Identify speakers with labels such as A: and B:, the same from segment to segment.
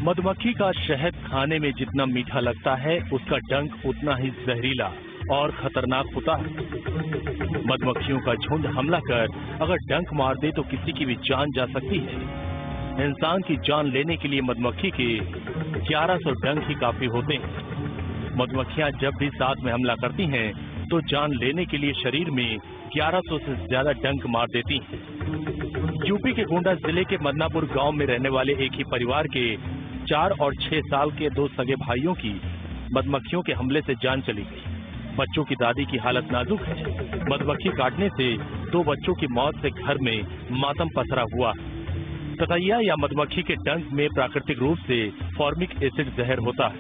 A: मधुमक्खी का शहद खाने में जितना मीठा लगता है, उसका डंक उतना ही जहरीला और खतरनाक होता है। मधुमक्खियों का झुंड हमला कर अगर डंक मार दे तो किसी की भी जान जा सकती है। इंसान की जान लेने के लिए मधुमक्खी के 1100 डंक ही काफी होते हैं। मधुमक्खियां जब भी साथ में हमला करती हैं तो जान लेने के लिए शरीर में 1100 से ज्यादा डंक मार देती हैं। यूपी के गोंडा जिले के मदनापुर गांव में रहने वाले एक ही परिवार के 4 और 6 साल के 2 सगे भाइयों की मधुमक्खियों के हमले से जान चली गई। बच्चों की दादी की हालत नाजुक है। मधुमक्खी काटने से 2 बच्चों की मौत से घर में मातम पसरा हुआ। ततैया या मधुमक्खी के डंक में प्राकृतिक रूप से फॉर्मिक एसिड जहर होता है।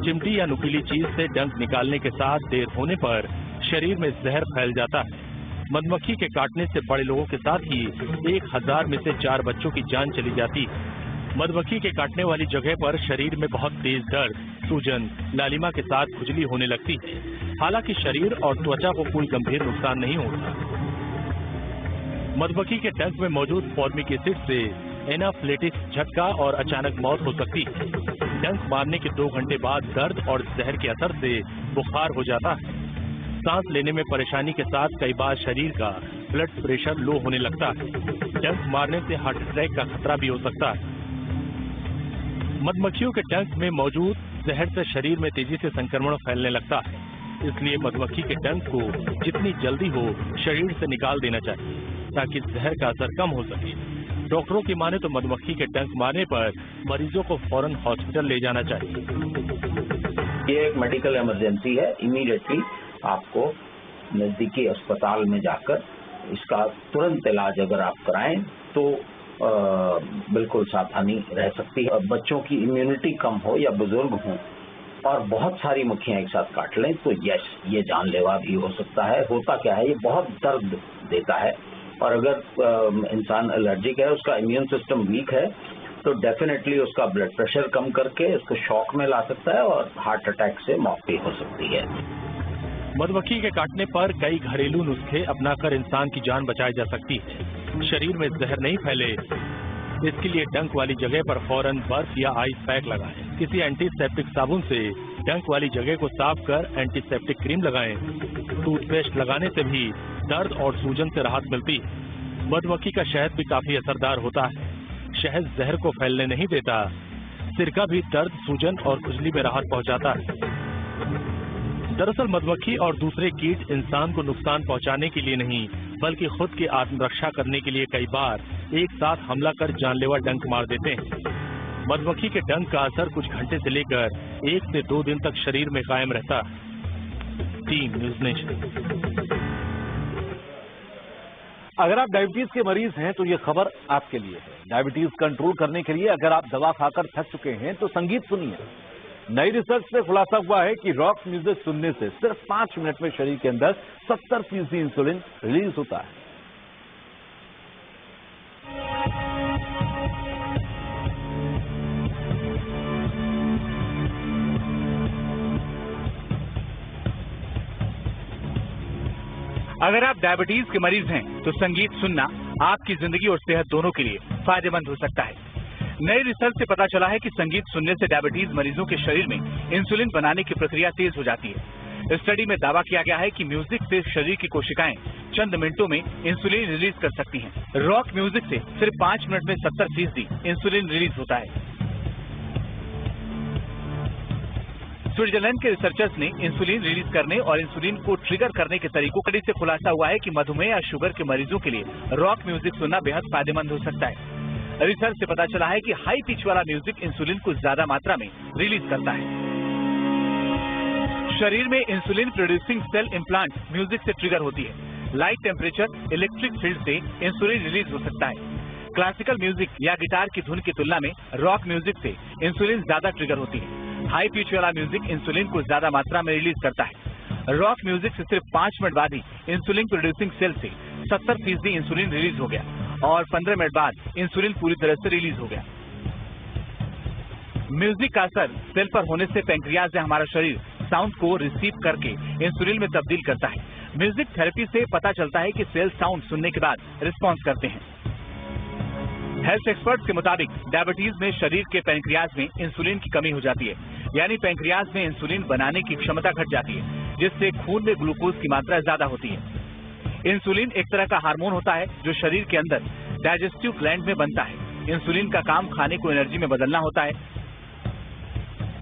A: चिमटी या नुकीली चीज से डंक निकालने के साथ देर होने पर शरीर में जहर फैल जाता है। मधुमक्खी के काटने से बड़े लोगों के साथ ही 1000 में से 4 बच्चों की जान चली जाती है। मधुमक्खी के काटने वाली जगह पर शरीर में बहुत तेज दर्द, सूजन, लालिमा के साथ खुजली होने लगती है। हालांकि शरीर और त्वचा को कोई गंभीर नुकसान नहीं होता। मधुमक्खी के डंक में मौजूद फॉर्मिक एसिड से एनाफ्लेक्टिस झटका और अचानक मौत हो सकती है। डंक मारने के 2 घंटे बाद दर्द और जहर के असर से बुखार हो जाता है। सांस लेने में परेशानी के साथ कई बार शरीर का ब्लड प्रेशर लो होने लगता है। डंक मारने से हार्ट अटैक का खतरा भी हो सकता है। मधुमक्खियों के डंक में मौजूद जहर से शरीर में तेजी से संक्रमण फैलने लगता है। इसलिए मधुमक्खी के डंक को जितनी जल्दी हो शरीर से निकाल देना चाहिए ताकि जहर का असर कम हो सके। डॉक्टरों की माने तो मधुमक्खी के डंक मारने पर मरीजों को फौरन हॉस्पिटल ले जाना चाहिए।
B: ये एक मेडिकल इमरजेंसी है। इमीडिएटली आपको नजदीकी अस्पताल में जाकर इसका तुरंत इलाज अगर आप कराएं तो बिल्कुल सावधानी रह सकती है। बच्चों की इम्यूनिटी कम हो या बुजुर्ग हो और बहुत सारी मक्खियां एक साथ काट लें तो यस, ये जानलेवा भी हो सकता है। होता क्या है, ये बहुत दर्द देता है और अगर इंसान एलर्जिक है, उसका इम्यून सिस्टम वीक है, तो डेफिनेटली उसका ब्लड प्रेशर कम करके उसको शॉक में ला सकता है और हार्ट अटैक से मौत भी हो सकती है।
A: मधुमक्खी के काटने पर कई घरेलू नुस्खे अपनाकर इंसान की जान बचाई जा सकती है। शरीर में जहर नहीं फैले, इसके लिए डंक वाली जगह पर फौरन बर्फ या आइस पैक लगाएं। किसी एंटीसेप्टिक साबुन से डंक वाली जगह को साफ कर एंटीसेप्टिक क्रीम लगाएं। टूथपेस्ट लगाने से भी दर्द और सूजन से राहत मिलती है। मधुमक्खी का शहद भी काफी असरदार होता है। शहद जहर को फैलने नहीं देता। सिरका भी दर्द, सूजन और खुजली में राहत पहुंचाता है। दरअसल मधुमक्खी और दूसरे कीट इंसान को नुकसान पहुंचाने के लिए नहीं बल्कि खुद की आत्मरक्षा करने के लिए कई बार एक साथ हमला कर जानलेवा डंक मार देते हैं। मधुमक्खी के डंक का असर कुछ घंटे से लेकर 1 से 2 दिन तक शरीर में कायम रहता है। Team news nation.
C: अगर आप डायबिटीज के मरीज हैं तो ये खबर आपके लिए है। डायबिटीज कंट्रोल करने के लिए अगर आप दवा खाकर थक चुके हैं तो संगीत सुनिए। नई रिसर्च से खुलासा हुआ है कि रॉक म्यूजिक सुनने से सिर्फ 5 मिनट में शरीर के अंदर 70% इंसुलिन रिलीज होता है।
D: अगर आप डायबिटीज के मरीज हैं तो संगीत सुनना आपकी जिंदगी और सेहत दोनों के लिए फायदेमंद हो सकता है। नई रिसर्च से पता चला है कि संगीत सुनने से डायबिटीज मरीजों के शरीर में इंसुलिन बनाने की प्रक्रिया तेज हो जाती है। स्टडी में दावा किया गया है कि म्यूजिक से शरीर की कोशिकाएं चंद मिनटों में इंसुलिन रिलीज कर सकती हैं। रॉक म्यूजिक से सिर्फ 5 मिनट में 70% इंसुलिन रिलीज होता है। स्विट्जरलैंड के रिसर्चर्स ने इंसुलिन रिलीज करने और इंसुलिन को ट्रिगर करने के तरीकों से खुलासा हुआ है कि मधुमेह या शुगर के मरीजों के लिए रॉक म्यूजिक सुनना बेहद फायदेमंद हो सकता है। रिसर्च से पता चला है कि हाई पिच वाला म्यूजिक इंसुलिन को ज्यादा मात्रा में रिलीज करता है। शरीर में insulin producing cell implant music से ट्रिगर होती है। लाइट टेम्परेचर इलेक्ट्रिक फील्ड से इंसुलिन रिलीज हो सकता है। क्लासिकल म्यूजिक या गिटार की धुन की तुलना में रॉक म्यूजिक से इंसुलिन ज्यादा ट्रिगर होती है। हाई पिच वाला म्यूजिक इंसुलिन को ज्यादा मात्रा में रिलीज करता है। रॉक म्यूजिक से सिर्फ 5 मिनट बाद ही इंसुलिन प्रोड्यूसिंग सेल से 70% इंसुलिन रिलीज हो गया और 15 मिनट बाद इंसुलिन पूरी तरह से रिलीज हो गया। म्यूजिक का असर सेल पर होने से पैंक्रियाज या हमारा शरीर साउंड को रिसीव करके इंसुलिन में तब्दील करता है। म्यूजिक थेरेपी से पता चलता है कि सेल्स साउंड सुनने के बाद रिस्पॉन्स करते हैं। हेल्थ एक्सपर्ट्स के मुताबिक डायबिटीज में शरीर के पैंक्रियाज में इंसुलिन की कमी हो जाती है, यानी पैंक्रियाज में इंसुलिन बनाने की क्षमता घट जाती है, जिससे खून में ग्लूकोज की मात्रा ज्यादा होती है। इंसुलिन एक तरह का हार्मोन होता है जो शरीर के अंदर डाइजेस्टिव ग्लैंड में बनता है। इंसुलिन का काम खाने को एनर्जी में बदलना होता है।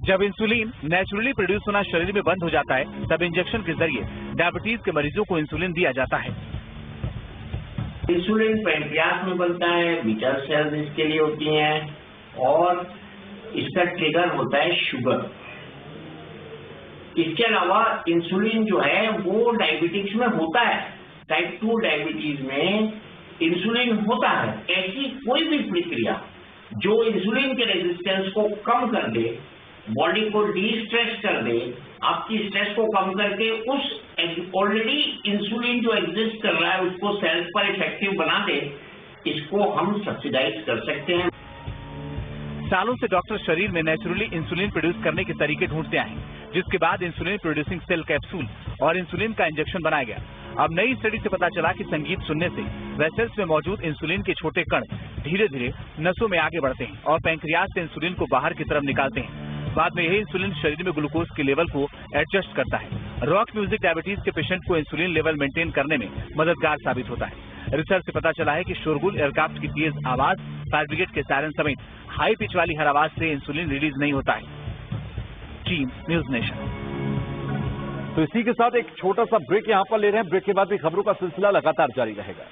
D: जब इंसुलिन नेचुरली प्रोड्यूस होना शरीर में बंद हो जाता है, तब इंजेक्शन के जरिए डायबिटीज के मरीजों को इंसुलिन दिया जाता है।
B: इंसुलिन पैंक्रियास में बनता है, बीटा सेल्स इसके लिए होती हैं और इसका ट्रिगर होता है शुगर। इसके अलावा इंसुलिन जो है वो डायबिटिक्स में होता है, टाइप 2 डायबिटीज में इंसुलिन होता है। ऐसी कोई भी प्रक्रिया जो इंसुलिन के रेजिस्टेंस को कम कर दे, बॉडी को डी स्ट्रेस कर दे, आपकी स्ट्रेस को कम करके उस ऑलरेडी इंसुलिन जो एग्जिस्ट कर रहा है उसको सेल्स पर इफेक्टिव बना दे, इसको हम सब्सिडाइज कर सकते हैं।
D: सालों से डॉक्टर शरीर में नेचुरली इंसुलिन प्रोड्यूस करने के तरीके ढूंढते आए, जिसके बाद इंसुलिन प्रोड्यूसिंग सेल कैप्सूल और इंसुलिन का इंजेक्शन बनाया गया। अब नई स्टडी से पता चला कि संगीत सुनने से वेसल्स में मौजूद इंसुलिन के छोटे कण धीरे धीरे नसों में आगे बढ़ते हैं और पैंक्रियाज से इंसुलिन को बाहर की तरफ निकालते हैं। बाद में यही इंसुलिन शरीर में ग्लूकोज के लेवल को एडजस्ट करता है। रॉक म्यूजिक डायबिटीज के पेशेंट को इंसुलिन लेवल मेंटेन करने में मददगार साबित होता है। रिसर्च से पता चला है कि शोरगुल, एयरक्राफ्ट की तेज आवाज, फायर ब्रिगेड के सायरन समेत हाई पिच वाली हर आवाज से इंसुलिन रिलीज नहीं होता है। Team news nation.
C: तो इसी के साथ एक छोटा सा ब्रेक यहां पर ले रहे हैं। ब्रेक के बाद भी खबरों का सिलसिला लगातार जारी रहेगा।